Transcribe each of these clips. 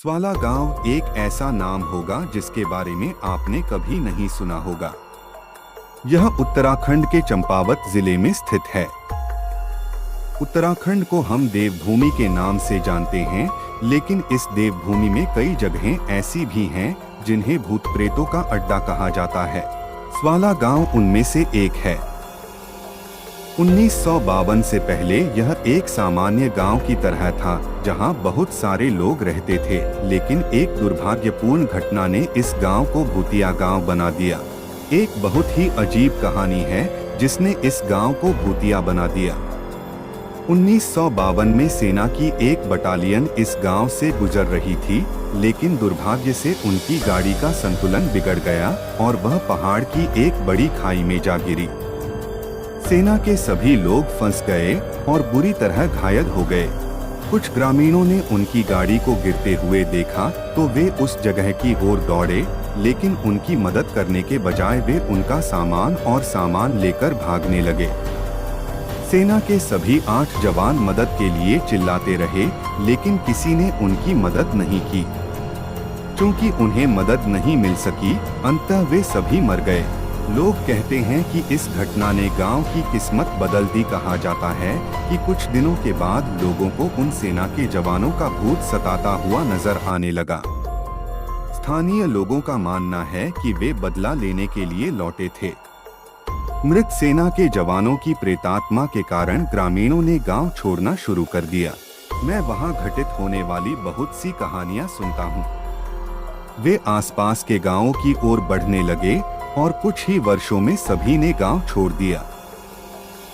स्वाला गांव एक ऐसा नाम होगा जिसके बारे में आपने कभी नहीं सुना होगा। यह उत्तराखंड के चंपावत जिले में स्थित है। उत्तराखंड को हम देवभूमि के नाम से जानते हैं, लेकिन इस देवभूमि में कई जगहें ऐसी भी हैं जिन्हें भूत प्रेतों का अड्डा कहा जाता है। स्वाला गांव उनमें से एक है। 1952 से पहले यह एक सामान्य गांव की तरह था, जहां बहुत सारे लोग रहते थे, लेकिन एक दुर्भाग्यपूर्ण घटना ने इस गांव को भूतिया गांव बना दिया। एक बहुत ही अजीब कहानी है जिसने इस गांव को भूतिया बना दिया। 1952 में सेना की एक बटालियन इस गांव से गुजर रही थी, लेकिन दुर्भाग्य से उनकी गाड़ी का संतुलन बिगड़ गया और वह पहाड़ की एक बड़ी खाई में जा गिरी। सेना के सभी लोग फंस गए और बुरी तरह घायल हो गए। कुछ ग्रामीणों ने उनकी गाड़ी को गिरते हुए देखा तो वे उस जगह की ओर दौड़े, लेकिन उनकी मदद करने के बजाय वे उनका सामान लेकर भागने लगे। सेना के सभी 8 जवान मदद के लिए चिल्लाते रहे, लेकिन किसी ने उनकी मदद नहीं की। चूंकि उन्हें मदद नहीं मिल सकी, अंततः वे सभी मर गए। लोग कहते हैं कि इस घटना ने गांव की किस्मत बदल दी। कहा जाता है कि कुछ दिनों के बाद लोगों को उन सेना के जवानों का भूत सताता हुआ नजर आने लगा। स्थानीय लोगों का मानना है कि वे बदला लेने के लिए लौटे थे। मृत सेना के जवानों की प्रेतात्मा के कारण ग्रामीणों ने गांव छोड़ना शुरू कर दिया। मैं वहां घटित होने वाली बहुत सी कहानियां सुनता हूं। वे आसपास के गांवों की ओर बढ़ने लगे और कुछ ही वर्षों में सभी ने गांव छोड़ दिया।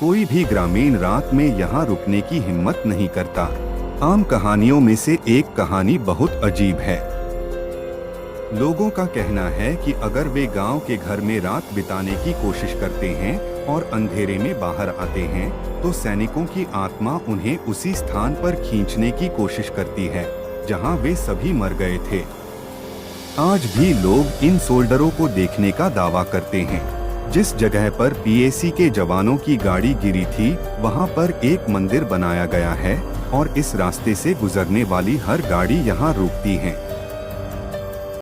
कोई भी ग्रामीण रात में यहाँ रुकने की हिम्मत नहीं करता। आम कहानियों में से एक कहानी बहुत अजीब है। लोगों का कहना है कि अगर वे गांव के घर में रात बिताने की कोशिश करते हैं और अंधेरे में बाहर आते हैं, तो सैनिकों की आत्मा उन्हें उसी स्थान पर खींचने की कोशिश करती है जहां वे सभी मर गए थे। आज भी लोग इन सोल्डरों को देखने का दावा करते हैं। जिस जगह पर पीएसी के जवानों की गाड़ी गिरी थी, वहां पर एक मंदिर बनाया गया है और इस रास्ते से गुजरने वाली हर गाड़ी यहां रुकती है।